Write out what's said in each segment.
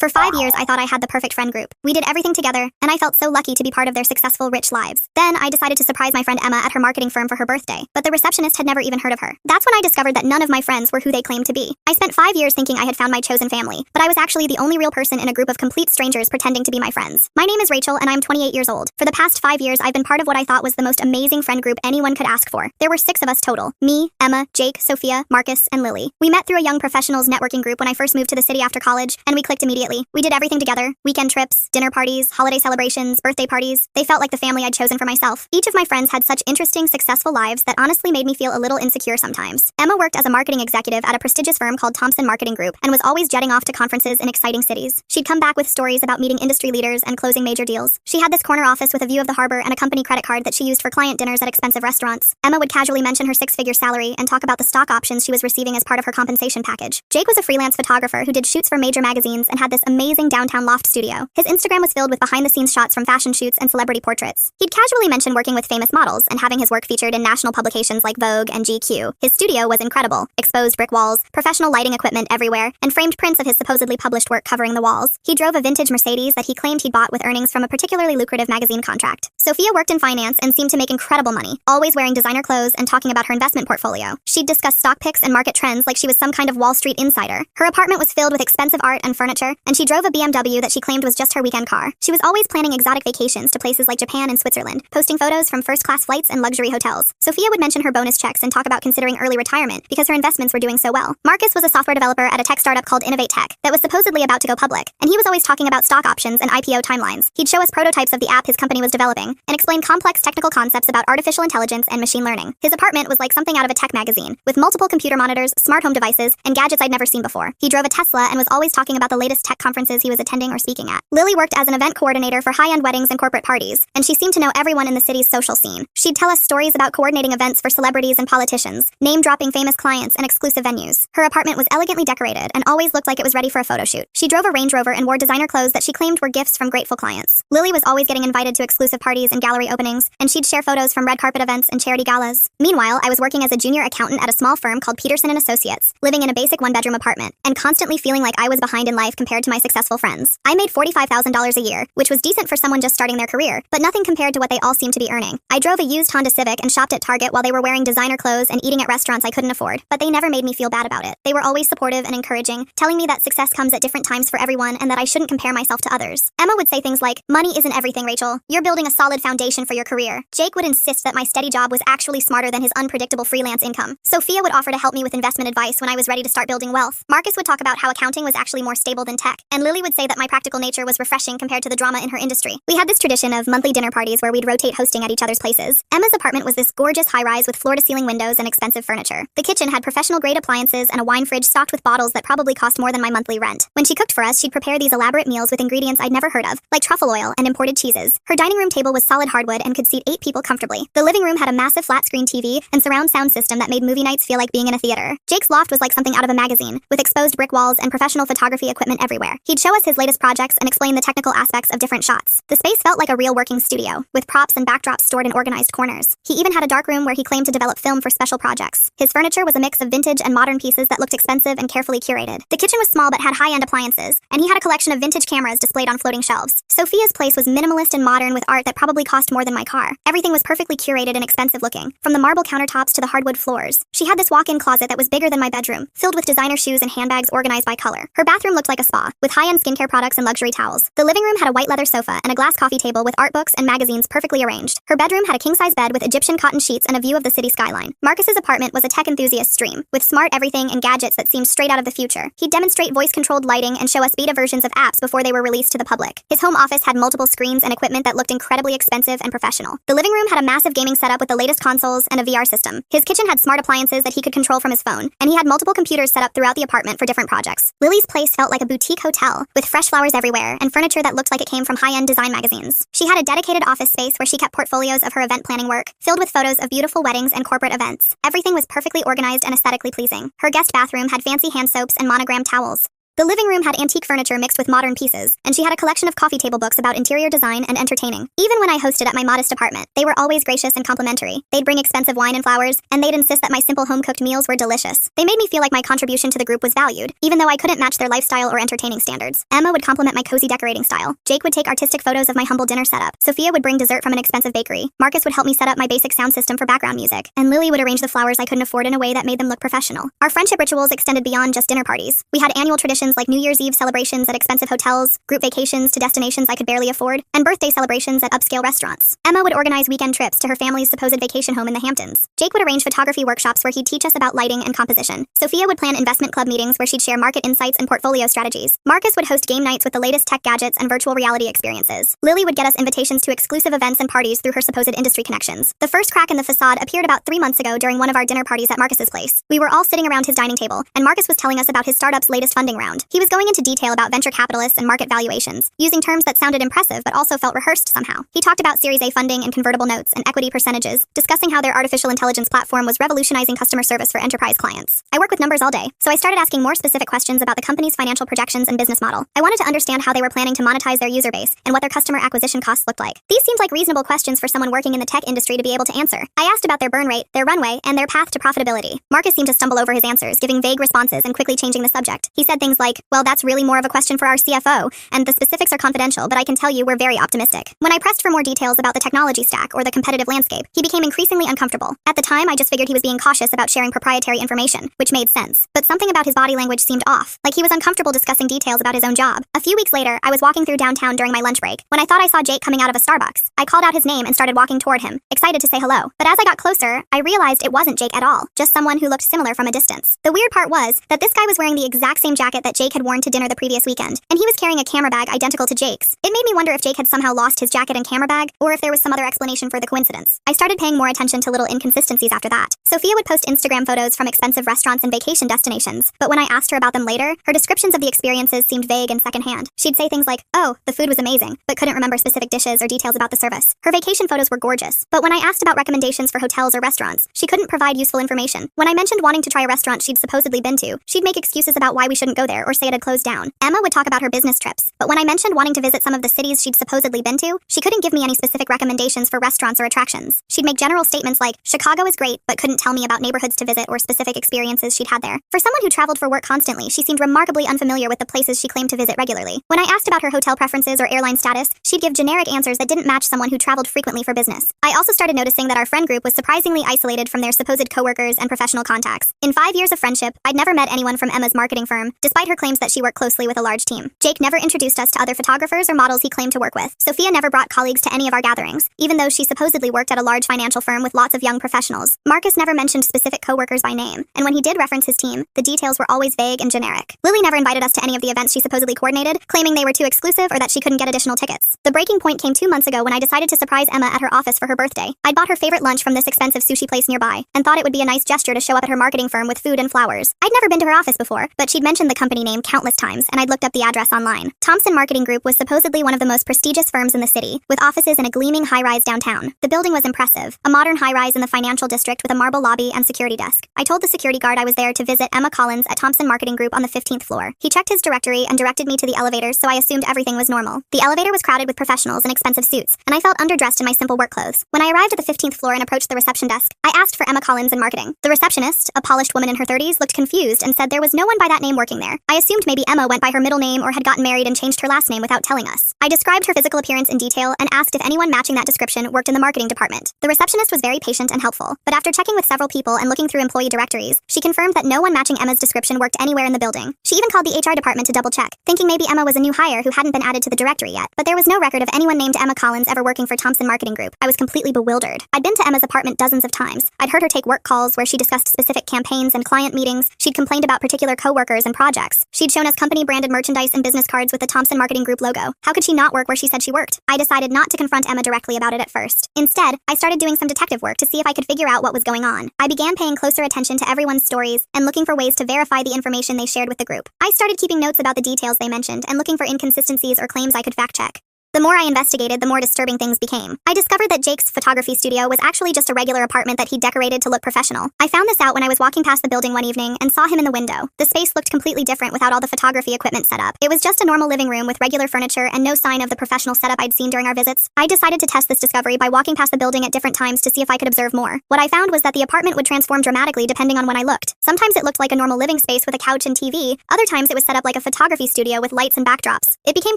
For 5 years, I thought I had the perfect friend group. We did everything together, and I felt so lucky to be part of their successful, rich lives. Then, I decided to surprise my friend Emma at her marketing firm for her birthday, but the receptionist had never even heard of her. That's when I discovered that none of my friends were who they claimed to be. I spent 5 years thinking I had found my chosen family, but I was actually the only real person in a group of complete strangers pretending to be my friends. My name is Rachel, and I'm 28 years old. For the past 5 years, I've been part of what I thought was the most amazing friend group anyone could ask for. There were 6 of us total. Me, Emma, Jake, Sophia, Marcus, and Lily. We met through a young professionals networking group when I first moved to the city after college, and we clicked immediately. We did everything together: weekend trips, dinner parties, holiday celebrations, birthday parties. They felt like the family I'd chosen for myself. Each of my friends had such interesting, successful lives that honestly made me feel a little insecure sometimes. Emma worked as a marketing executive at a prestigious firm called Thompson Marketing Group and was always jetting off to conferences in exciting cities. She'd come back with stories about meeting industry leaders and closing major deals. She had this corner office with a view of the harbor and a company credit card that she used for client dinners at expensive restaurants. Emma would casually mention her 6-figure salary and talk about the stock options she was receiving as part of her compensation package. Jake was a freelance photographer who did shoots for major magazines and had this amazing downtown loft studio. His Instagram was filled with behind-the-scenes shots from fashion shoots and celebrity portraits. He'd casually mention working with famous models and having his work featured in national publications like Vogue and GQ. His studio was incredible: exposed brick walls, professional lighting equipment everywhere, and framed prints of his supposedly published work covering the walls. He drove a vintage Mercedes that he claimed he'd bought with earnings from a particularly lucrative magazine contract. Sophia worked in finance and seemed to make incredible money, always wearing designer clothes and talking about her investment portfolio. She'd discuss stock picks and market trends like she was some kind of Wall Street insider. Her apartment was filled with expensive art and furniture, and she drove a BMW that she claimed was just her weekend car. She was always planning exotic vacations to places like Japan and Switzerland, posting photos from first-class flights and luxury hotels. Sophia would mention her bonus checks and talk about considering early retirement because her investments were doing so well. Marcus was a software developer at a tech startup called Innovate Tech that was supposedly about to go public, and he was always talking about stock options and IPO timelines. He'd show us prototypes of the app his company was developing and explain complex technical concepts about artificial intelligence and machine learning. His apartment was like something out of a tech magazine, with multiple computer monitors, smart home devices, and gadgets I'd never seen before. He drove a Tesla and was always talking about the latest tech conferences he was attending or speaking at. Lily worked as an event coordinator for high-end weddings and corporate parties, and she seemed to know everyone in the city's social scene. She'd tell us stories about coordinating events for celebrities and politicians, name-dropping famous clients and exclusive venues. Her apartment was elegantly decorated and always looked like it was ready for a photo shoot. She drove a Range Rover and wore designer clothes that she claimed were gifts from grateful clients. Lily was always getting invited to exclusive parties and gallery openings, and she'd share photos from red carpet events and charity galas. Meanwhile, I was working as a junior accountant at a small firm called Peterson & Associates, living in a basic one-bedroom apartment, and constantly feeling like I was behind in life compared to my successful friends. I made $45,000 a year, which was decent for someone just starting their career, but nothing compared to what they all seemed to be earning. I drove a used Honda Civic and shopped at Target while they were wearing designer clothes and eating at restaurants I couldn't afford, but they never made me feel bad about it. They were always supportive and encouraging, telling me that success comes at different times for everyone and that I shouldn't compare myself to others. Emma would say things like, "Money isn't everything, Rachel. You're building a solid foundation for your career." Jake would insist that my steady job was actually smarter than his unpredictable freelance income. Sophia would offer to help me with investment advice when I was ready to start building wealth. Marcus would talk about how accounting was actually more stable than tech, and Lily would say that my practical nature was refreshing compared to the drama in her industry. We had this tradition of monthly dinner parties where we'd rotate hosting at each other's places. Emma's apartment was this gorgeous high-rise with floor-to-ceiling windows and expensive furniture. The kitchen had professional-grade appliances and a wine fridge stocked with bottles that probably cost more than my monthly rent. When she cooked for us, she'd prepare these elaborate meals with ingredients I'd never heard of, like truffle oil and imported cheeses. Her dining room table was solid hardwood and could seat 8 people comfortably. The living room had a massive flat-screen TV and surround sound system that made movie nights feel like being in a theater. Jake's loft was like something out of a magazine, with exposed brick walls and professional photography equipment everywhere. He'd show us his latest projects and explain the technical aspects of different shots. The space felt like a real working studio, with props and backdrops stored in organized corners. He even had a dark room where he claimed to develop film for special projects. His furniture was a mix of vintage and modern pieces that looked expensive and carefully curated. The kitchen was small but had high-end appliances, and he had a collection of vintage cameras displayed on floating shelves. Sophia's place was minimalist and modern with art that probably cost more than my car. Everything was perfectly curated and expensive looking, from the marble countertops to the hardwood floors. She had this walk-in closet that was bigger than my bedroom, filled with designer shoes and handbags organized by color. Her bathroom looked like a spa, with high-end skincare products and luxury towels. The living room had a white leather sofa and a glass coffee table with art books and magazines perfectly arranged. Her bedroom had a king-size bed with Egyptian cotton sheets and a view of the city skyline. Marcus's apartment was a tech enthusiast's dream, with smart everything and gadgets that seemed straight out of the future. He'd demonstrate voice-controlled lighting and show us beta versions of apps before they were released to the public. His home office had multiple screens and equipment that looked incredibly expensive and professional. The living room had a massive gaming setup with the latest consoles and a VR system. His kitchen had smart appliances that he could control from his phone, and he had multiple computers set up throughout the apartment for different projects. Lily's place felt like a boutique hotel, with fresh flowers everywhere and furniture that looked like it came from high-end design magazines. She had a dedicated office space where she kept portfolios of her event planning work, filled with photos of beautiful weddings and corporate events. Everything was perfectly organized and aesthetically pleasing. Her guest bathroom had fancy hand soaps and monogrammed towels. The living room had antique furniture mixed with modern pieces, and she had a collection of coffee table books about interior design and entertaining. Even when I hosted at my modest apartment, they were always gracious and complimentary. They'd bring expensive wine and flowers, and they'd insist that my simple home-cooked meals were delicious. They made me feel like my contribution to the group was valued, even though I couldn't match their lifestyle or entertaining standards. Emma would compliment my cozy decorating style. Jake would take artistic photos of my humble dinner setup. Sophia would bring dessert from an expensive bakery. Marcus would help me set up my basic sound system for background music. And Lily would arrange the flowers I couldn't afford in a way that made them look professional. Our friendship rituals extended beyond just dinner parties. We had annual traditions like New Year's Eve celebrations at expensive hotels, group vacations to destinations I could barely afford, and birthday celebrations at upscale restaurants. Emma would organize weekend trips to her family's supposed vacation home in the Hamptons. Jake would arrange photography workshops where he'd teach us about lighting and composition. Sophia would plan investment club meetings where she'd share market insights and portfolio strategies. Marcus would host game nights with the latest tech gadgets and virtual reality experiences. Lily would get us invitations to exclusive events and parties through her supposed industry connections. The first crack in the facade appeared about 3 months ago during one of our dinner parties at Marcus's place. We were all sitting around his dining table, and Marcus was telling us about his startup's latest funding round. He was going into detail about venture capitalists and market valuations, using terms that sounded impressive but also felt rehearsed somehow. He talked about Series A funding and convertible notes and equity percentages, discussing how their artificial intelligence platform was revolutionizing customer service for enterprise clients. I work with numbers all day, so I started asking more specific questions about the company's financial projections and business model. I wanted to understand how they were planning to monetize their user base and what their customer acquisition costs looked like. These seemed like reasonable questions for someone working in the tech industry to be able to answer. I asked about their burn rate, their runway, and their path to profitability. Marcus seemed to stumble over his answers, giving vague responses and quickly changing the subject. He said things like, "Well, that's really more of a question for our CFO, and the specifics are confidential, but I can tell you we're very optimistic." When I pressed for more details about the technology stack or the competitive landscape, he became increasingly uncomfortable. At the time, I just figured he was being cautious about sharing proprietary information, which made sense. But something about his body language seemed off, like he was uncomfortable discussing details about his own job. A few weeks later, I was walking through downtown during my lunch break when I thought I saw Jake coming out of a Starbucks. I called out his name and started walking toward him, excited to say hello. But as I got closer, I realized it wasn't Jake at all, just someone who looked similar from a distance. The weird part was that this guy was wearing the exact same jacket that Jake had worn to dinner the previous weekend, and he was carrying a camera bag identical to Jake's. It made me wonder if Jake had somehow lost his jacket and camera bag, or if there was some other explanation for the coincidence. I started paying more attention to little inconsistencies after that. Sophia would post Instagram photos from expensive restaurants and vacation destinations, but when I asked her about them later, her descriptions of the experiences seemed vague and secondhand. She'd say things like, "Oh, the food was amazing," but couldn't remember specific dishes or details about the service. Her vacation photos were gorgeous, but when I asked about recommendations for hotels or restaurants, she couldn't provide useful information. When I mentioned wanting to try a restaurant she'd supposedly been to, she'd make excuses about why we shouldn't go there or say it had closed down. Emma would talk about her business trips, but when I mentioned wanting to visit some of the cities she'd supposedly been to, she couldn't give me any specific recommendations for restaurants or attractions. She'd make general statements like, "Chicago is great," but couldn't tell me about neighborhoods to visit or specific experiences she'd had there. For someone who traveled for work constantly, she seemed remarkably unfamiliar with the places she claimed to visit regularly. When I asked about her hotel preferences or airline status, she'd give generic answers that didn't match someone who traveled frequently for business. I also started noticing that our friend group was surprisingly isolated from their supposed coworkers and professional contacts. In 5 years of friendship, I'd never met anyone from Emma's marketing firm, despite her claims that she worked closely with a large team. Jake never introduced us to other photographers or models he claimed to work with. Sophia never brought colleagues to any of our gatherings, even though she supposedly worked at a large financial firm with lots of young professionals. Marcus never mentioned specific coworkers by name, and when he did reference his team, the details were always vague and generic. Lily never invited us to any of the events she supposedly coordinated, claiming they were too exclusive or that she couldn't get additional tickets. The breaking point came 2 months ago when I decided to surprise Emma at her office for her birthday. I'd bought her favorite lunch from this expensive sushi place nearby, and thought it would be a nice gesture to show up at her marketing firm with food and flowers. I'd never been to her office before, but she'd mentioned the company name countless times, and I'd looked up the address online. Thompson Marketing Group was supposedly one of the most prestigious firms in the city, with offices in a gleaming high-rise downtown. The building was impressive, a modern high-rise in the financial district with a marble lobby and security desk. I told the security guard I was there to visit Emma Collins at Thompson Marketing Group on the 15th floor. He checked his directory and directed me to the elevator, so I assumed everything was normal. The elevator was crowded with professionals in expensive suits, and I felt underdressed in my simple work clothes. When I arrived at the 15th floor and approached the reception desk, I asked for Emma Collins in marketing. The receptionist, a polished woman in her 30s, looked confused and said there was no one by that name working there. I assumed maybe Emma went by her middle name or had gotten married and changed her last name without telling us. I described her physical appearance in detail and asked if anyone matching that description worked in the marketing department. The receptionist was very patient and helpful, but after checking with several people and looking through employee directories, she confirmed that no one matching Emma's description worked anywhere in the building. She even called the HR department to double check, thinking maybe Emma was a new hire who hadn't been added to the directory yet. But there was no record of anyone named Emma Collins ever working for Thompson Marketing Group. I was completely bewildered. I'd been to Emma's apartment dozens of times. I'd heard her take work calls where she discussed specific campaigns and client meetings. She'd complained about particular coworkers and projects. She'd shown us company-branded merchandise and business cards with the Thompson Marketing Group logo. How could she not work where she said she worked? I decided not to confront Emma directly about it at first. Instead, I started doing some detective work to see if I could figure out what was going on. I began paying closer attention to everyone's stories and looking for ways to verify the information they shared with the group. I started keeping notes about the details they mentioned and looking for inconsistencies or claims I could fact-check. The more I investigated, the more disturbing things became. I discovered that Jake's photography studio was actually just a regular apartment that he decorated to look professional. I found this out when I was walking past the building one evening and saw him in the window. The space looked completely different without all the photography equipment set up. It was just a normal living room with regular furniture and no sign of the professional setup I'd seen during our visits. I decided to test this discovery by walking past the building at different times to see if I could observe more. What I found was that the apartment would transform dramatically depending on when I looked. Sometimes it looked like a normal living space with a couch and TV, other times it was set up like a photography studio with lights and backdrops. It became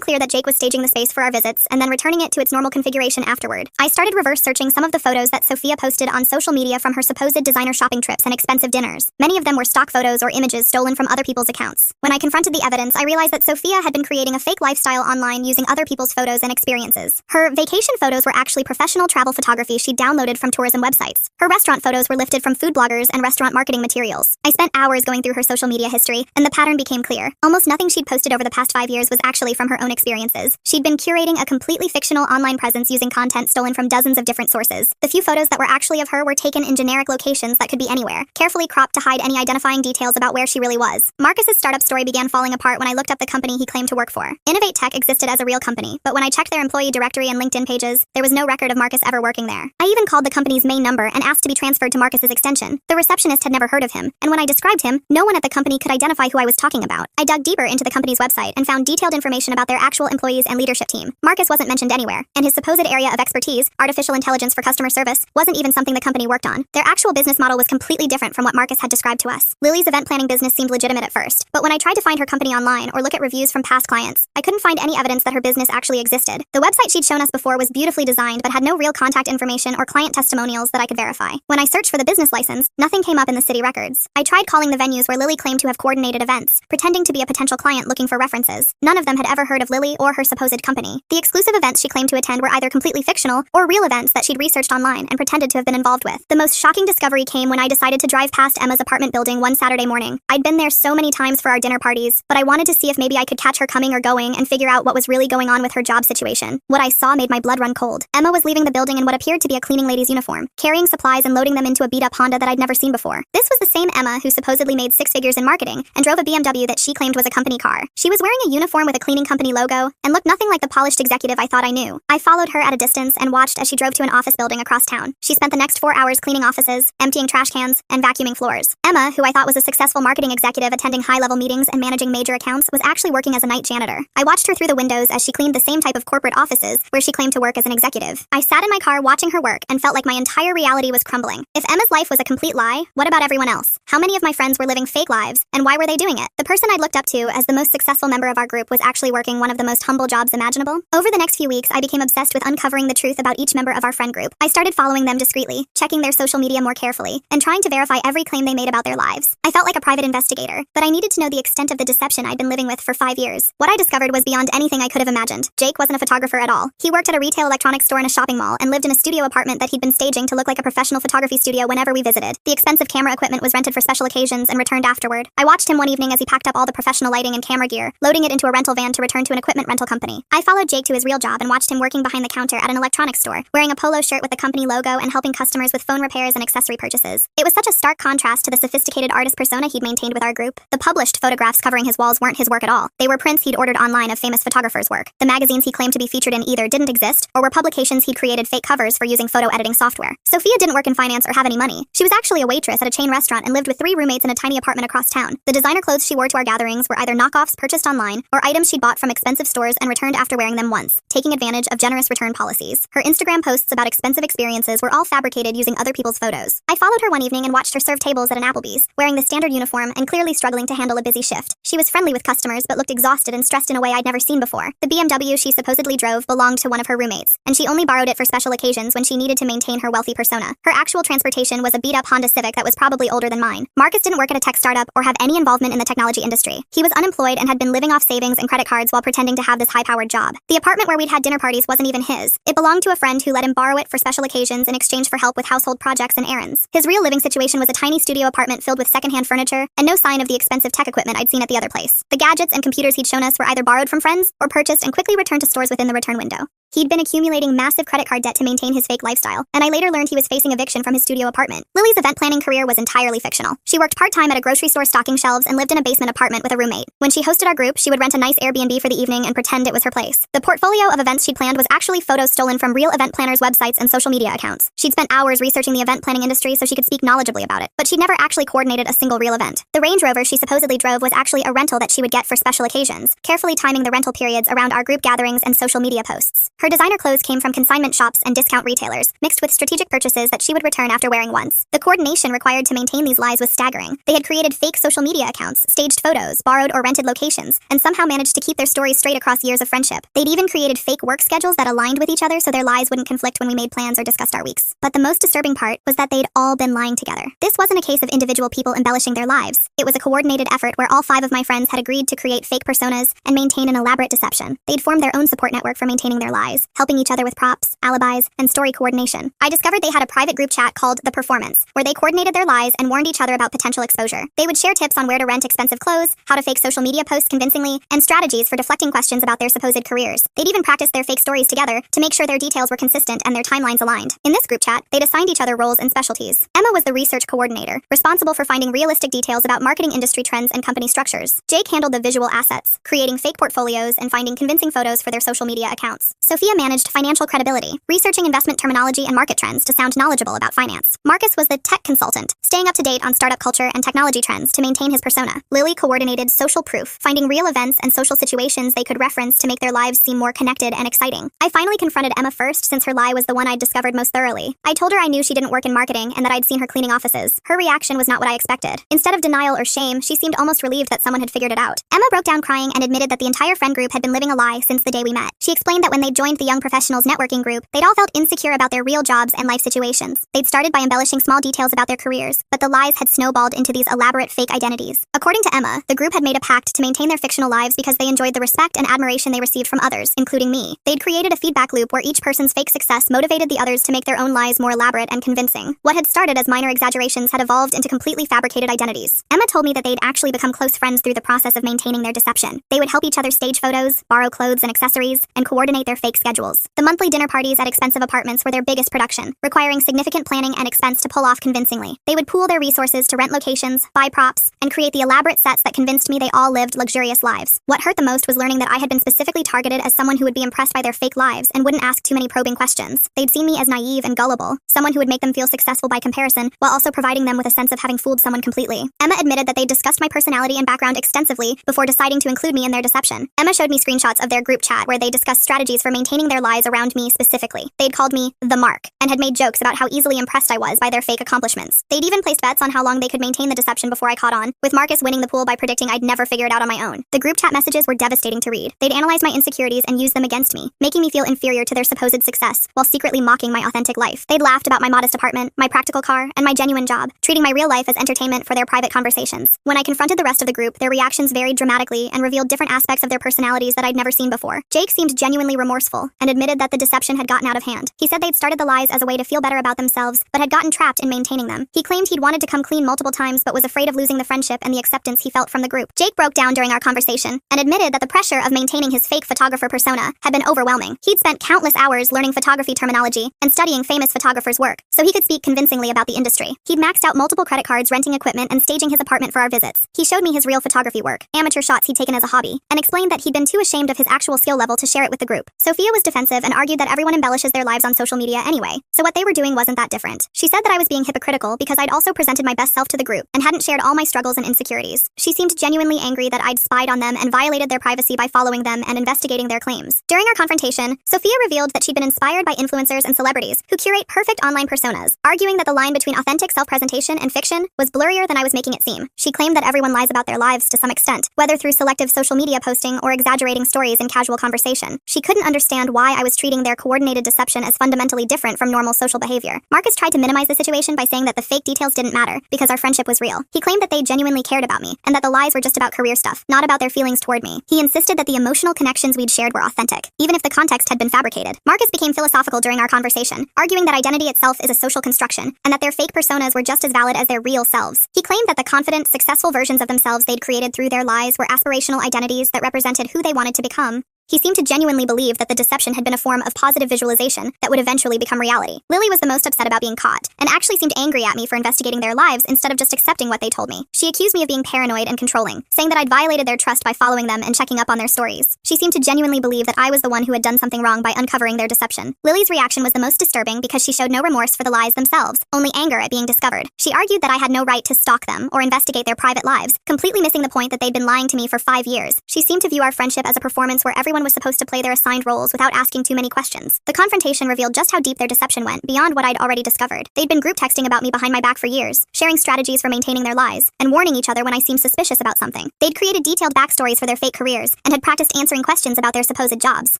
clear that Jake was staging the space for our visits and then returning it to its normal configuration afterward. I started reverse searching some of the photos that Sophia posted on social media from her supposed designer shopping trips and expensive dinners. Many of them were stock photos or images stolen from other people's accounts. When I confronted the evidence, I realized that Sophia had been creating a fake lifestyle online using other people's photos and experiences. Her vacation photos were actually professional travel photography she'd downloaded from tourism websites. Her restaurant photos were lifted from food bloggers and restaurant marketing materials. I spent hours going through her social media history, and the pattern became clear. Almost nothing she'd posted over the past 5 years was actually from her own experiences. She'd been curating a completely fictional online presence using content stolen from dozens of different sources. The few photos that were actually of her were taken in generic locations that could be anywhere, carefully cropped to hide any identifying details about where she really was. Marcus's startup story began falling apart when I looked up the company he claimed to work for. Innovate Tech existed as a real company, but when I checked their employee directory and LinkedIn pages, there was no record of Marcus ever working there. I even called the company's main number and asked to be transferred to Marcus's extension. The receptionist had never heard of him, and when I described him, no one at the company could identify who I was talking about. I dug deeper into the company's website and found detailed information about their actual employees and leadership team. Marcus wasn't mentioned anywhere, and his supposed area of expertise, artificial intelligence for customer service, wasn't even something the company worked on. Their actual business model was completely different from what Marcus had described to us. Lily's event planning business seemed legitimate at first, but when I tried to find her company online or look at reviews from past clients, I couldn't find any evidence that her business actually existed. The website she'd shown us before was beautifully designed but had no real contact information or client testimonials that I could verify. When I searched for the business license, nothing came up in the city records. I tried calling the venues where Lily claimed to have coordinated events, pretending to be a potential client looking for references. None of them had ever heard of Lily or her supposed company. The exclusive events she claimed to attend were either completely fictional or real events that she'd researched online and pretended to have been involved with. The most shocking discovery came when I decided to drive past Emma's apartment building one Saturday morning. I'd been there so many times for our dinner parties, but I wanted to see if maybe I could catch her coming or going and figure out what was really going on with her job situation. What I saw made my blood run cold. Emma was leaving the building in what appeared to be a cleaning lady's uniform, carrying supplies and loading them into a beat-up Honda that I'd never seen before. This was the same Emma who supposedly made 6 figures in marketing and drove a BMW that she claimed was a company car. She was wearing a uniform with a cleaning company logo and looked nothing like the polished executive I thought I knew. I followed her at a distance and watched as she drove to an office building across town. She spent the next 4 hours cleaning offices, emptying trash cans, and vacuuming floors. Emma, who I thought was a successful marketing executive attending high-level meetings and managing major accounts, was actually working as a night janitor. I watched her through the windows as she cleaned the same type of corporate offices where she claimed to work as an executive. I sat in my car watching her work and felt like my entire reality was crumbling. If Emma's life was a complete lie, what about everyone else? How many of my friends were living fake lives, and why were they doing it? The person I'd looked up to as the most successful member of our group was actually working one of the most humble jobs imaginable. Over the next few weeks, I became obsessed with uncovering the truth about each member of our friend group. I started following them discreetly, checking their social media more carefully, and trying to verify every claim they made about their lives. I felt like a private investigator, but I needed to know the extent of the deception I'd been living with for 5 years. What I discovered was beyond anything I could have imagined. Jake wasn't a photographer at all. He worked at a retail electronics store in a shopping mall and lived in a studio apartment that he'd been staging to look like a professional photography studio whenever we visited. The expensive camera equipment was rented for special occasions and returned afterward. I watched him one evening as he packed up all the professional lighting and camera gear, loading it into a rental van to return to an equipment rental company. I followed Jake to his real job and watched him working behind the counter at an electronics store, wearing a polo shirt with the company logo and helping customers with phone repairs and accessory purchases. It was such a stark contrast to the sophisticated artist persona he'd maintained with our group. The published photographs covering his walls weren't his work at all. They were prints he'd ordered online of famous photographers' work. The magazines he claimed to be featured in either didn't exist or were publications he'd created fake covers for using photo editing software. Sophia didn't work in finance or have any money. She was actually a waitress at a chain restaurant and lived with 3 roommates in a tiny apartment across town. The designer clothes she wore to our gatherings were either knockoffs purchased online or items she'd bought from expensive stores and returned after wearing them once, taking advantage of generous return policies. Her Instagram posts about expensive experiences were all fabricated using other people's photos. I followed her one evening and watched her serve tables at an Applebee's, wearing the standard uniform and clearly struggling to handle a busy shift. She was friendly with customers but looked exhausted and stressed in a way I'd never seen before. The BMW she supposedly drove belonged to one of her roommates, and she only borrowed it for special occasions when she needed to maintain her wealthy persona. Her actual transportation was a beat-up Honda Civic that was probably older than mine. Marcus didn't work at a tech startup or have any involvement in the technology industry. He was unemployed and had been living off savings and credit cards while pretending to have this high-powered job. The apartment where we'd had dinner parties wasn't even his. It belonged to a friend who let him borrow it for special occasions in exchange for help with household projects and errands. His real living situation was a tiny studio apartment filled with secondhand furniture and no sign of the expensive tech equipment I'd seen at the other place. The gadgets and computers he'd shown us were either borrowed from friends or purchased and quickly returned to stores within the return window. He'd been accumulating massive credit card debt to maintain his fake lifestyle, and I later learned he was facing eviction from his studio apartment. Lily's event planning career was entirely fictional. She worked part-time at a grocery store stocking shelves and lived in a basement apartment with a roommate. When she hosted our group, she would rent a nice Airbnb for the evening and pretend it was her place. The portfolio of events she'd planned was actually photos stolen from real event planners' websites and social media accounts. She'd spent hours researching the event planning industry so she could speak knowledgeably about it, but she'd never actually coordinated a single real event. The Range Rover she supposedly drove was actually a rental that she would get for special occasions, carefully timing the rental periods around our group gatherings and social media posts. Her designer clothes came from consignment shops and discount retailers, mixed with strategic purchases that she would return after wearing once. The coordination required to maintain these lies was staggering. They had created fake social media accounts, staged photos, borrowed or rented locations, and somehow managed to keep their stories straight across years of friendship. They'd even created fake work schedules that aligned with each other so their lies wouldn't conflict when we made plans or discussed our weeks. But the most disturbing part was that they'd all been lying together. This wasn't a case of individual people embellishing their lives. It was a coordinated effort where all 5 of my friends had agreed to create fake personas and maintain an elaborate deception. They'd formed their own support network for maintaining their lies, helping each other with props, alibis, and story coordination. I discovered they had a private group chat called The Performance, where they coordinated their lies and warned each other about potential exposure. They would share tips on where to rent expensive clothes, how to fake social media posts convincingly, and strategies for deflecting questions about their supposed careers. They'd even practice their fake stories together to make sure their details were consistent and their timelines aligned. In this group chat, they'd assigned each other roles and specialties. Emma was the research coordinator, responsible for finding realistic details about marketing industry trends and company structures. Jake handled the visual assets, creating fake portfolios and finding convincing photos for their social media accounts. Sophia managed financial credibility, researching investment terminology and market trends to sound knowledgeable about finance. Marcus was the tech consultant, staying up to date on startup culture and technology trends to maintain his persona. Lily coordinated social proof, finding real events and social situations they could reference to make their lives seem more connected and exciting. I finally confronted Emma first since her lie was the one I'd discovered most thoroughly. I told her I knew she didn't work in marketing and that I'd seen her cleaning offices. Her reaction was not what I expected. Instead of denial or shame, she seemed almost relieved that someone had figured it out. Emma broke down crying and admitted that the entire friend group had been living a lie since the day we met. She explained that when they joined the Young Professionals networking group, they'd all felt insecure about their real jobs and life situations. They'd started by embellishing small details about their careers, but the lies had snowballed into these elaborate fake identities. According to Emma, the group had made a pact to maintain their fictional lives because they enjoyed the respect and admiration they received from others, including me. They'd created a feedback loop where each person's fake success motivated the others to make their own lies more elaborate and convincing. What had started as minor exaggerations had evolved into completely fabricated identities. Emma told me that they'd actually become close friends through the process of maintaining their deception. They would help each other stage photos, borrow clothes and accessories, and coordinate their fake schedules. The monthly dinner parties at expensive apartments were their biggest production, requiring significant planning and expense to pull off convincingly. They would pool their resources to rent locations, buy props, and create the elaborate sets that convinced me they all lived luxurious lives. What hurt the most was learning that I had been specifically targeted as someone who would be impressed by their fake lives and wouldn't ask too many probing questions. They'd seen me as naive and gullible, someone who would make them feel successful by comparison, while also providing them with a sense of having fooled someone completely. Emma admitted that they'd discussed my personality and background extensively before deciding to include me in their deception. Emma showed me screenshots of their group chat where they discussed strategies for maintaining their lies around me specifically. They'd called me the Mark, and had made jokes about how easily impressed I was by their fake accomplishments. They'd even placed bets on how long they could maintain the deception before I caught on, with Marcus winning the pool by predicting I'd never figure it out on my own. The group chat messages were devastating to read. They'd analyze my insecurities and use them against me, making me feel inferior to their supposed success, while secretly mocking my authentic life. They'd laughed about my modest apartment, my practical car, and my genuine job, treating my real life as entertainment for their private conversations. When I confronted the rest of the group, their reactions varied dramatically and revealed different aspects of their personalities that I'd never seen before. Jake seemed genuinely remorseful, and admitted that the deception had gotten out of hand. He said they'd started the lies as a way to feel better about themselves, but had gotten trapped in maintaining them. He claimed he'd wanted to come clean multiple times but was afraid of losing the friendship and the acceptance he felt from the group. Jake broke down during our conversation, and admitted that the pressure of maintaining his fake photographer persona had been overwhelming. He'd spent countless hours learning photography terminology and studying famous photographers' work, so he could speak convincingly about the industry. He'd maxed out multiple credit cards renting equipment and staging his apartment for our visits. He showed me his real photography work, amateur shots he'd taken as a hobby, and explained that he'd been too ashamed of his actual skill level to share it with the group. Sophia was defensive and argued that everyone embellishes their lives on social media anyway, so what they were doing wasn't that different. She said that I was being hypocritical because I'd also presented my best self to the group and hadn't shared all my struggles and insecurities. She seemed genuinely angry that I'd spied on them and violated their privacy by following them and investigating their claims. During our confrontation, Sophia revealed that she'd been inspired by influencers and celebrities who curate perfect online personas, arguing that the line between authentic self-presentation and fiction was blurrier than I was making it seem. She claimed that everyone lies about their lives to some extent, whether through selective social media posting or exaggerating stories in casual conversation. She couldn't understand why I was treating their coordinated deception as fundamentally different from normal social behavior. Marcus tried to minimize the situation by saying that the fake details didn't matter because our friendship was real. He claimed that they genuinely cared about me and that the lies were just about career stuff, not about their feelings toward me. He insisted that the emotional connections we'd shared were authentic, even if the context had been fabricated. Marcus became philosophical during our conversation, arguing that identity itself is a social construction and that their fake personas were just as valid as their real selves. He claimed that the confident, successful versions of themselves they'd created through their lies were aspirational identities that represented who they wanted to become. He seemed to genuinely believe that the deception had been a form of positive visualization that would eventually become reality. Lily was the most upset about being caught, and actually seemed angry at me for investigating their lives instead of just accepting what they told me. She accused me of being paranoid and controlling, saying that I'd violated their trust by following them and checking up on their stories. She seemed to genuinely believe that I was the one who had done something wrong by uncovering their deception. Lily's reaction was the most disturbing because she showed no remorse for the lies themselves, only anger at being discovered. She argued that I had no right to stalk them or investigate their private lives, completely missing the point that they'd been lying to me for 5 years. She seemed to view our friendship as a performance where everyone was supposed to play their assigned roles without asking too many questions. The confrontation revealed just how deep their deception went, beyond what I'd already discovered. They'd been group texting about me behind my back for years, sharing strategies for maintaining their lies, and warning each other when I seemed suspicious about something. They'd created detailed backstories for their fake careers, and had practiced answering questions about their supposed jobs.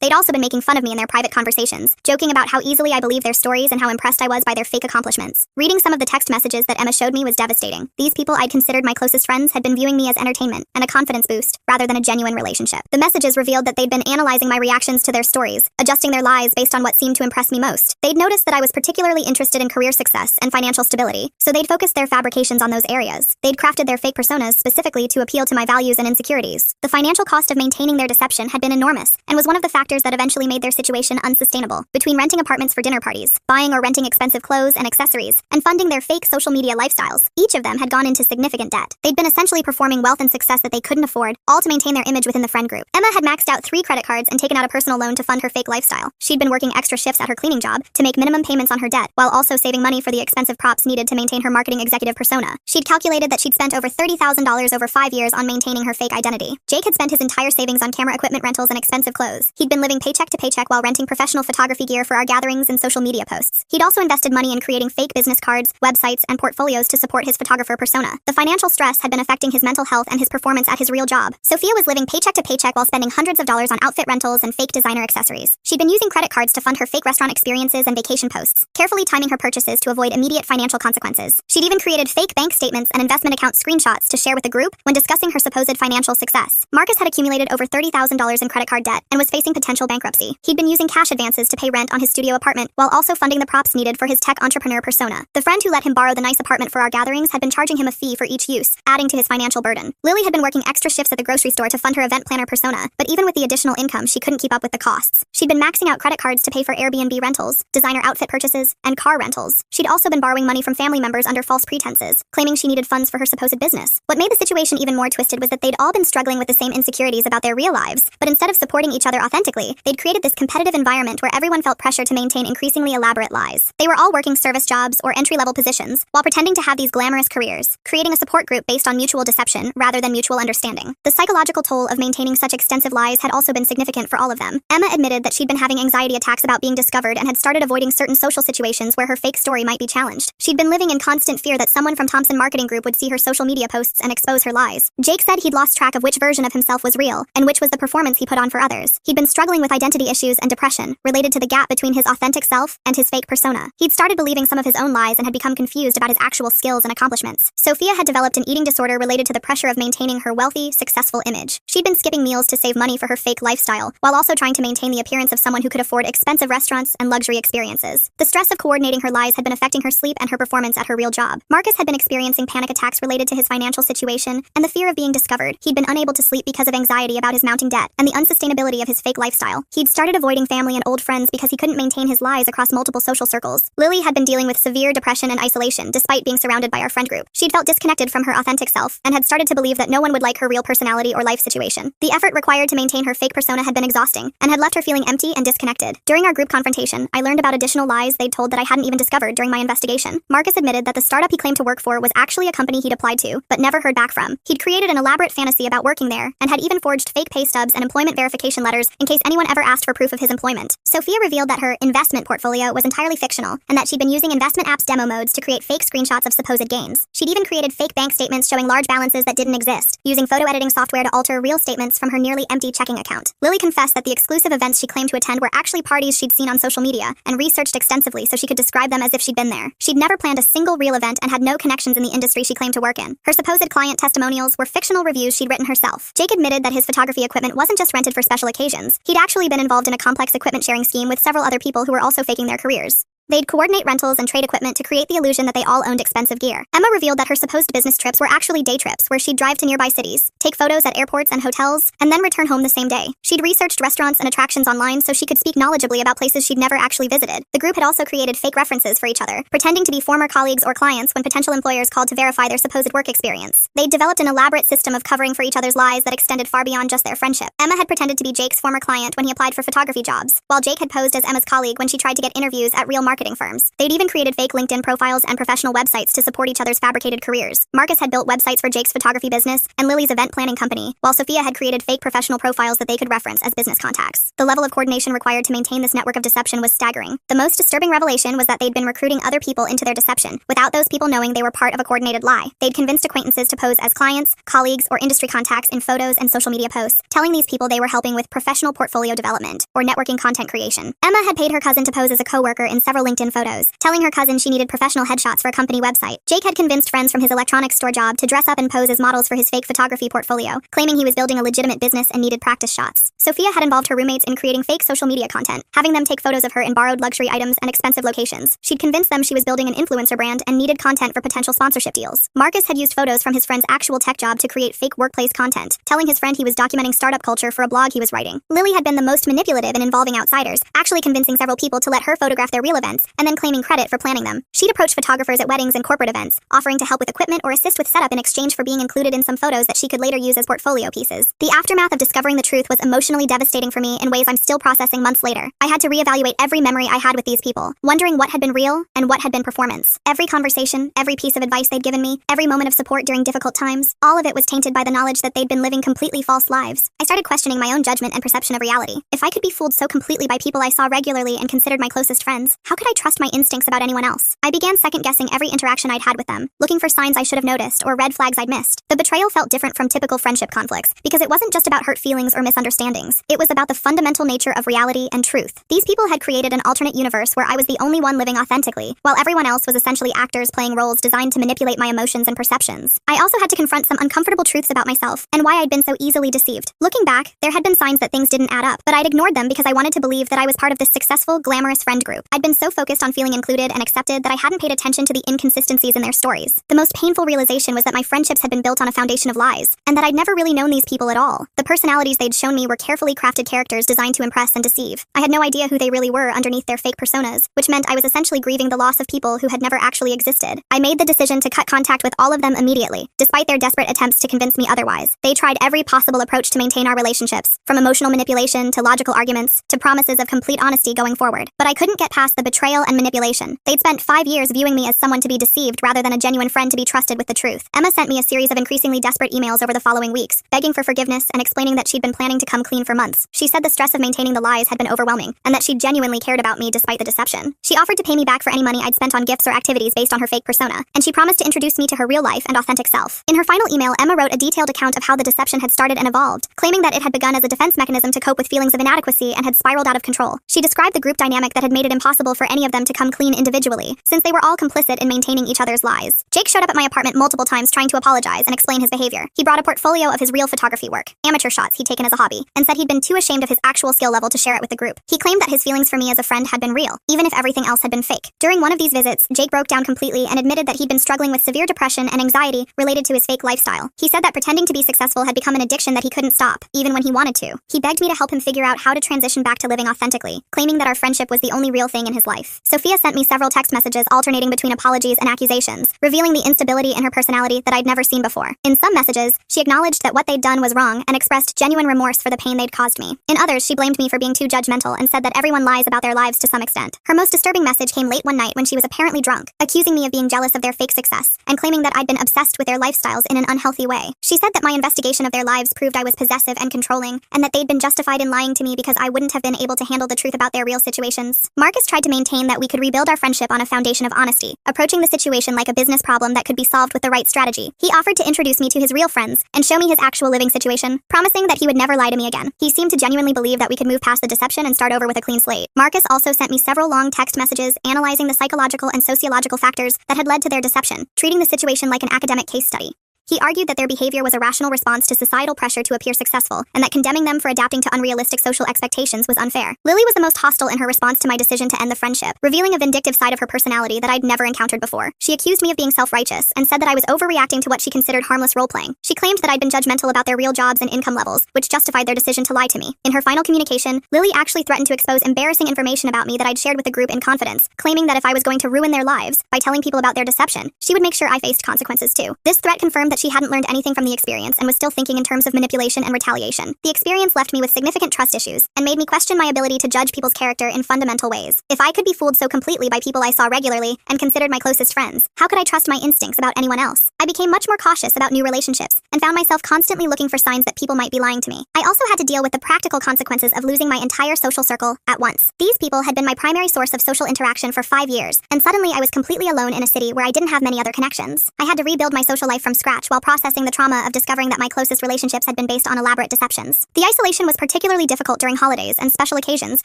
They'd also been making fun of me in their private conversations, joking about how easily I believed their stories and how impressed I was by their fake accomplishments. Reading some of the text messages that Emma showed me was devastating. These people I'd considered my closest friends had been viewing me as entertainment and a confidence boost, rather than a genuine relationship. The messages revealed that they'd been analyzing my reactions to their stories, adjusting their lies based on what seemed to impress me most. They'd noticed that I was particularly interested in career success and financial stability, so they'd focused their fabrications on those areas. They'd crafted their fake personas specifically to appeal to my values and insecurities. The financial cost of maintaining their deception had been enormous, and was one of the factors that eventually made their situation unsustainable. Between renting apartments for dinner parties, buying or renting expensive clothes and accessories, and funding their fake social media lifestyles, each of them had gone into significant debt. They'd been essentially performing wealth and success that they couldn't afford, all to maintain their image within the friend group. Emma had maxed out 3 credit cards and taken out a personal loan to fund her fake lifestyle. She'd been working extra shifts at her cleaning job to make minimum payments on her debt, while also saving money for the expensive props needed to maintain her marketing executive persona. She'd calculated that she'd spent over $30,000 over 5 years on maintaining her fake identity. Jake had spent his entire savings on camera equipment rentals and expensive clothes. He'd been living paycheck to paycheck while renting professional photography gear for our gatherings and social media posts. He'd also invested money in creating fake business cards, websites, and portfolios to support his photographer persona. The financial stress had been affecting his mental health and his performance at his real job. Sophia was living paycheck to paycheck while spending hundreds of dollars on outfit rentals and fake designer accessories. She'd been using credit cards to fund her fake restaurant experiences and vacation posts, carefully timing her purchases to avoid immediate financial consequences. She'd even created fake bank statements and investment account screenshots to share with the group when discussing her supposed financial success. Marcus had accumulated over $30,000 in credit card debt and was facing potential bankruptcy. He'd been using cash advances to pay rent on his studio apartment while also funding the props needed for his tech entrepreneur persona. The friend who let him borrow the nice apartment for our gatherings had been charging him a fee for each use, adding to his financial burden. Lily had been working extra shifts at the grocery store to fund her event planner persona, but even with the additional income, she couldn't keep up with the costs. She'd been maxing out credit cards to pay for Airbnb rentals, designer outfit purchases, and car rentals. She'd also been borrowing money from family members under false pretenses, claiming she needed funds for her supposed business. What made the situation even more twisted was that they'd all been struggling with the same insecurities about their real lives, but instead of supporting each other authentically, they'd created this competitive environment where everyone felt pressure to maintain increasingly elaborate lies. They were all working service jobs or entry-level positions while pretending to have these glamorous careers, creating a support group based on mutual deception rather than mutual understanding. The psychological toll of maintaining such extensive lies had also been significant for all of them. Emma admitted that she'd been having anxiety attacks about being discovered and had started avoiding certain social situations where her fake story might be challenged. She'd been living in constant fear that someone from Thompson Marketing Group would see her social media posts and expose her lies. Jake said he'd lost track of which version of himself was real and which was the performance he put on for others. He'd been struggling with identity issues and depression related to the gap between his authentic self and his fake persona. He'd started believing some of his own lies and had become confused about his actual skills and accomplishments. Sophia had developed an eating disorder related to the pressure of maintaining her wealthy, successful image. She'd been skipping meals to save money for her fake lifestyle, while also trying to maintain the appearance of someone who could afford expensive restaurants and luxury experiences. The stress of coordinating her lies had been affecting her sleep and her performance at her real job. Marcus had been experiencing panic attacks related to his financial situation and the fear of being discovered. He'd been unable to sleep because of anxiety about his mounting debt and the unsustainability of his fake lifestyle. He'd started avoiding family and old friends because he couldn't maintain his lies across multiple social circles. Lily had been dealing with severe depression and isolation despite being surrounded by our friend group. She'd felt disconnected from her authentic self and had started to believe that no one would like her real personality or life situation. The effort required to maintain her fake persona had been exhausting and had left her feeling empty and disconnected. During our group confrontation, I learned about additional lies they'd told that I hadn't even discovered during my investigation. Marcus admitted that the startup he claimed to work for was actually a company he'd applied to, but never heard back from. He'd created an elaborate fantasy about working there and had even forged fake pay stubs and employment verification letters in case anyone ever asked for proof of his employment. Sophia revealed that her investment portfolio was entirely fictional and that she'd been using investment apps demo modes to create fake screenshots of supposed gains. She'd even created fake bank statements showing large balances that didn't exist, using photo editing software to alter real statements from her nearly empty checking account. Lily confessed that the exclusive events she claimed to attend were actually parties she'd seen on social media and researched extensively so she could describe them as if she'd been there. She'd never planned a single real event and had no connections in the industry she claimed to work in. Her supposed client testimonials were fictional reviews she'd written herself. Jake admitted that his photography equipment wasn't just rented for special occasions. He'd actually been involved in a complex equipment sharing scheme with several other people who were also faking their careers. They'd coordinate rentals and trade equipment to create the illusion that they all owned expensive gear. Emma revealed that her supposed business trips were actually day trips, where she'd drive to nearby cities, take photos at airports and hotels, and then return home the same day. She'd researched restaurants and attractions online so she could speak knowledgeably about places she'd never actually visited. The group had also created fake references for each other, pretending to be former colleagues or clients when potential employers called to verify their supposed work experience. They'd developed an elaborate system of covering for each other's lies that extended far beyond just their friendship. Emma had pretended to be Jake's former client when he applied for photography jobs, while Jake had posed as Emma's colleague when she tried to get interviews at real marketing firms. They'd even created fake LinkedIn profiles and professional websites to support each other's fabricated careers. Marcus had built websites for Jake's photography business and Lily's event planning company, while Sophia had created fake professional profiles that they could reference as business contacts. The level of coordination required to maintain this network of deception was staggering. The most disturbing revelation was that they'd been recruiting other people into their deception, without those people knowing they were part of a coordinated lie. They'd convinced acquaintances to pose as clients, colleagues, or industry contacts in photos and social media posts, telling these people they were helping with professional portfolio development, or networking content creation. Emma had paid her cousin to pose as a coworker in several LinkedIn photos, telling her cousin she needed professional headshots for a company website. Jake had convinced friends from his electronics store job to dress up and pose as models for his fake photography portfolio, claiming he was building a legitimate business and needed practice shots. Sophia had involved her roommates in creating fake social media content, having them take photos of her in borrowed luxury items and expensive locations. She'd convinced them she was building an influencer brand and needed content for potential sponsorship deals. Marcus had used photos from his friend's actual tech job to create fake workplace content, telling his friend he was documenting startup culture for a blog he was writing. Lily had been the most manipulative in involving outsiders, actually convincing several people to let her photograph their real events, and then claiming credit for planning them. She'd approach photographers at weddings and corporate events, offering to help with equipment or assist with setup in exchange for being included in some photos that she could later use as portfolio pieces. The aftermath of discovering the truth was emotionally devastating for me in ways I'm still processing months later. I had to reevaluate every memory I had with these people, wondering what had been real and what had been performance. Every conversation, every piece of advice they'd given me, every moment of support during difficult times, all of it was tainted by the knowledge that they'd been living completely false lives. I started questioning my own judgment and perception of reality. If I could be fooled so completely by people I saw regularly and considered my closest friends, how could I trust my instincts about anyone else? I began second-guessing every interaction I'd had with them, looking for signs I should have noticed or red flags I'd missed. The betrayal felt different from typical friendship conflicts, because it wasn't just about hurt feelings or misunderstandings. It was about the fundamental nature of reality and truth. These people had created an alternate universe where I was the only one living authentically, while everyone else was essentially actors playing roles designed to manipulate my emotions and perceptions. I also had to confront some uncomfortable truths about myself, and why I'd been so easily deceived. Looking back, there had been signs that things didn't add up, but I'd ignored them because I wanted to believe that I was part of this successful, glamorous friend group. I'd been so focused on feeling included and accepted that I hadn't paid attention to the inconsistencies in their stories. The most painful realization was that my friendships had been built on a foundation of lies, and that I'd never really known these people at all. The personalities they'd shown me were carefully crafted characters designed to impress and deceive. I had no idea who they really were underneath their fake personas, which meant I was essentially grieving the loss of people who had never actually existed. I made the decision to cut contact with all of them immediately, despite their desperate attempts to convince me otherwise. They tried every possible approach to maintain our relationships, from emotional manipulation to logical arguments, to promises of complete honesty going forward. But I couldn't get past the betrayal and manipulation. They'd spent 5 years viewing me as someone to be deceived rather than a genuine friend to be trusted with the truth. Emma sent me a series of increasingly desperate emails over the following weeks, begging for forgiveness and explaining that she'd been planning to come clean for months. She said the stress of maintaining the lies had been overwhelming, and that she genuinely cared about me despite the deception. She offered to pay me back for any money I'd spent on gifts or activities based on her fake persona, and she promised to introduce me to her real life and authentic self. In her final email, Emma wrote a detailed account of how the deception had started and evolved, claiming that it had begun as a defense mechanism to cope with feelings of inadequacy and had spiraled out of control. She described the group dynamic that had made it impossible for any of them to come clean individually, since they were all complicit in maintaining each other's lies. Jake showed up at my apartment multiple times trying to apologize and explain his behavior. He brought a portfolio of his real photography work, amateur shots he'd taken as a hobby, and said he'd been too ashamed of his actual skill level to share it with the group. He claimed that his feelings for me as a friend had been real, even if everything else had been fake. During one of these visits, Jake broke down completely and admitted that he'd been struggling with severe depression and anxiety related to his fake lifestyle. He said that pretending to be successful had become an addiction that he couldn't stop, even when he wanted to. He begged me to help him figure out how to transition back to living authentically, claiming that our friendship was the only real thing in his life. Sophia sent me several text messages alternating between apologies and accusations, revealing the instability in her personality that I'd never seen before. In some messages, she acknowledged that what they'd done was wrong and expressed genuine remorse for the pain they'd caused me. In others, she blamed me for being too judgmental and said that everyone lies about their lives to some extent. Her most disturbing message came late one night when she was apparently drunk, accusing me of being jealous of their fake success, and claiming that I'd been obsessed with their lifestyles in an unhealthy way. She said that my investigation of their lives proved I was possessive and controlling, and that they'd been justified in lying to me because I wouldn't have been able to handle the truth about their real situations. Marcus tried to maintain that we could rebuild our friendship on a foundation of honesty, approaching the situation like a business problem that could be solved with the right strategy. He offered to introduce me to his real friends and show me his actual living situation, promising that he would never lie to me again. He seemed to genuinely believe that we could move past the deception and start over with a clean slate. Marcus also sent me several long text messages analyzing the psychological and sociological factors that had led to their deception, treating the situation like an academic case study. He argued that their behavior was a rational response to societal pressure to appear successful, and that condemning them for adapting to unrealistic social expectations was unfair. Lily was the most hostile in her response to my decision to end the friendship, revealing a vindictive side of her personality that I'd never encountered before. She accused me of being self-righteous and said that I was overreacting to what she considered harmless role-playing. She claimed that I'd been judgmental about their real jobs and income levels, which justified their decision to lie to me. In her final communication, Lily actually threatened to expose embarrassing information about me that I'd shared with the group in confidence, claiming that if I was going to ruin their lives by telling people about their deception, she would make sure I faced consequences too. This threat confirmed that she hadn't learned anything from the experience and was still thinking in terms of manipulation and retaliation. The experience left me with significant trust issues and made me question my ability to judge people's character in fundamental ways. If I could be fooled so completely by people I saw regularly and considered my closest friends, how could I trust my instincts about anyone else? I became much more cautious about new relationships and found myself constantly looking for signs that people might be lying to me. I also had to deal with the practical consequences of losing my entire social circle at once. These people had been my primary source of social interaction for 5 years, and suddenly I was completely alone in a city where I didn't have many other connections. I had to rebuild my social life from scratch while processing the trauma of discovering that my closest relationships had been based on elaborate deceptions. The isolation was particularly difficult during holidays and special occasions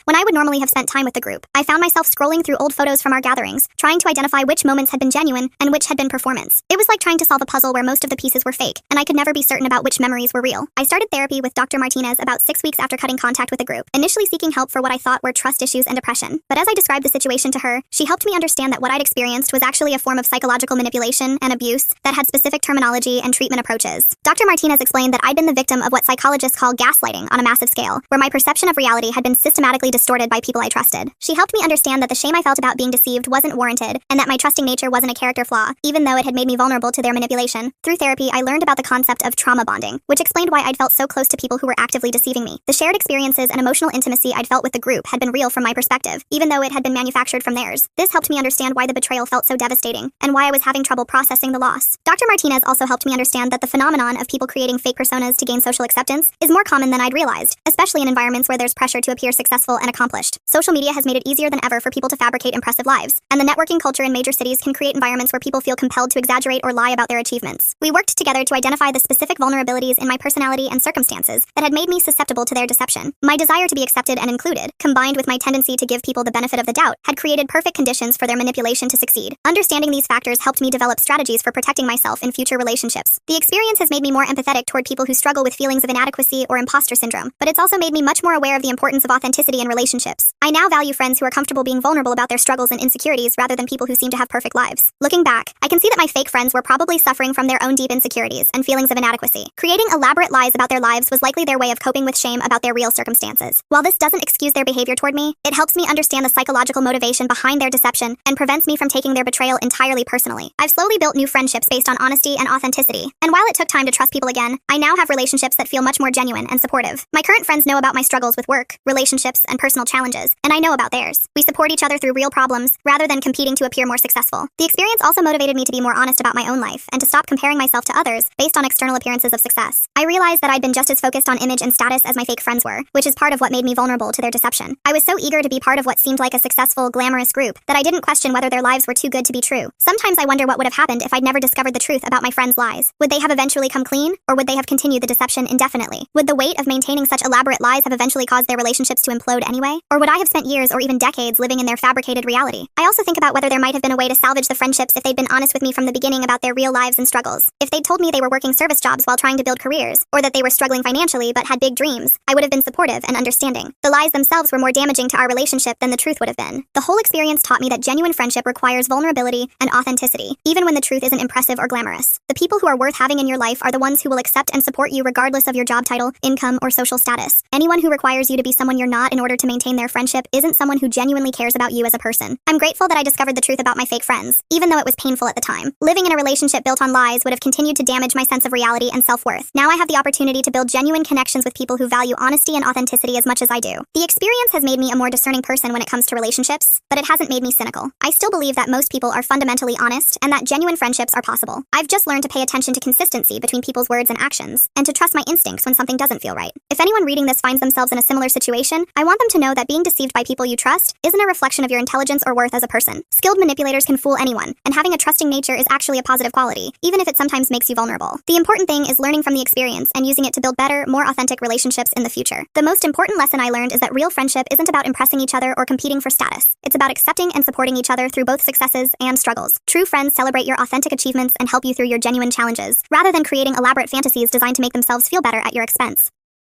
when I would normally have spent time with the group. I found myself scrolling through old photos from our gatherings, trying to identify which moments had been genuine and which had been performance. It was like trying to solve a puzzle where most of the pieces were fake, and I could never be certain about which memories were real. I started therapy with Dr. Martinez about 6 weeks after cutting contact with the group, initially seeking help for what I thought were trust issues and depression. But as I described the situation to her, she helped me understand that what I'd experienced was actually a form of psychological manipulation and abuse that had specific terminology and treatment approaches. Dr. Martinez explained that I'd been the victim of what psychologists call gaslighting on a massive scale, where my perception of reality had been systematically distorted by people I trusted. She helped me understand that the shame I felt about being deceived wasn't warranted, and that my trusting nature wasn't a character flaw, even though it had made me vulnerable to their manipulation. Through therapy, I learned about the concept of trauma bonding, which explained why I'd felt so close to people who were actively deceiving me. The shared experiences and emotional intimacy I'd felt with the group had been real from my perspective, even though it had been manufactured from theirs. This helped me understand why the betrayal felt so devastating, and why I was having trouble processing the loss. Dr. Martinez also helped me understand that the phenomenon of people creating fake personas to gain social acceptance is more common than I'd realized, especially in environments where there's pressure to appear successful and accomplished. Social media has made it easier than ever for people to fabricate impressive lives, and the networking culture in major cities can create environments where people feel compelled to exaggerate or lie about their achievements. We worked together to identify the specific vulnerabilities in my personality and circumstances that had made me susceptible to their deception. My desire to be accepted and included, combined with my tendency to give people the benefit of the doubt, had created perfect conditions for their manipulation to succeed. Understanding these factors helped me develop strategies for protecting myself in future relationships. The experience has made me more empathetic toward people who struggle with feelings of inadequacy or imposter syndrome, but it's also made me much more aware of the importance of authenticity in relationships. I now value friends who are comfortable being vulnerable about their struggles and insecurities rather than people who seem to have perfect lives. Looking back, I can see that my fake friends were probably suffering from their own deep insecurities and feelings of inadequacy. Creating elaborate lies about their lives was likely their way of coping with shame about their real circumstances. While this doesn't excuse their behavior toward me, it helps me understand the psychological motivation behind their deception and prevents me from taking their betrayal entirely personally. I've slowly built new friendships based on honesty and authenticity, and while it took time to trust people again, I now have relationships that feel much more genuine and supportive. My current friends know about my struggles with work, relationships, and personal challenges, and I know about theirs. We support each other through real problems, rather than competing to appear more successful. The experience also motivated me to be more honest about my own life, and to stop comparing myself to others based on external appearances of success. I realized that I'd been just as focused on image and status as my fake friends were, which is part of what made me vulnerable to their deception. I was so eager to be part of what seemed like a successful, glamorous group that I didn't question whether their lives were too good to be true. Sometimes I wonder what would have happened if I'd never discovered the truth about my friends' lies. Would they have eventually come clean, or would they have continued the deception indefinitely? Would the weight of maintaining such elaborate lies have eventually caused their relationships to implode anyway? Or would I have spent years or even decades living in their fabricated reality? I also think about whether there might have been a way to salvage the friendships if they'd been honest with me from the beginning about their real lives and struggles. If they'd told me they were working service jobs while trying to build careers, or that they were struggling financially but had big dreams, I would have been supportive and understanding. The lies themselves were more damaging to our relationship than the truth would have been. The whole experience taught me that genuine friendship requires vulnerability and authenticity, even when the truth isn't impressive or glamorous. The people who are worth having in your life are the ones who will accept and support you regardless of your job title, income, or social status. Anyone who requires you to be someone you're not in order to maintain their friendship isn't someone who genuinely cares about you as a person. I'm grateful that I discovered the truth about my fake friends, even though it was painful at the time. Living in a relationship built on lies would have continued to damage my sense of reality and self-worth. Now I have the opportunity to build genuine connections with people who value honesty and authenticity as much as I do. The experience has made me a more discerning person when it comes to relationships, but it hasn't made me cynical. I still believe that most people are fundamentally honest and that genuine friendships are possible. I've just learned to pay attention to consistency between people's words and actions, and to trust my instincts when something doesn't feel right. If anyone reading this finds themselves in a similar situation, I want them to know that being deceived by people you trust isn't a reflection of your intelligence or worth as a person. Skilled manipulators can fool anyone, and having a trusting nature is actually a positive quality, even if it sometimes makes you vulnerable. The important thing is learning from the experience and using it to build better, more authentic relationships in the future. The most important lesson I learned is that real friendship isn't about impressing each other or competing for status. It's about accepting and supporting each other through both successes and struggles. True friends celebrate your authentic achievements and help you through your genuine challenges, rather than creating elaborate fantasies designed to make themselves feel better at your expense.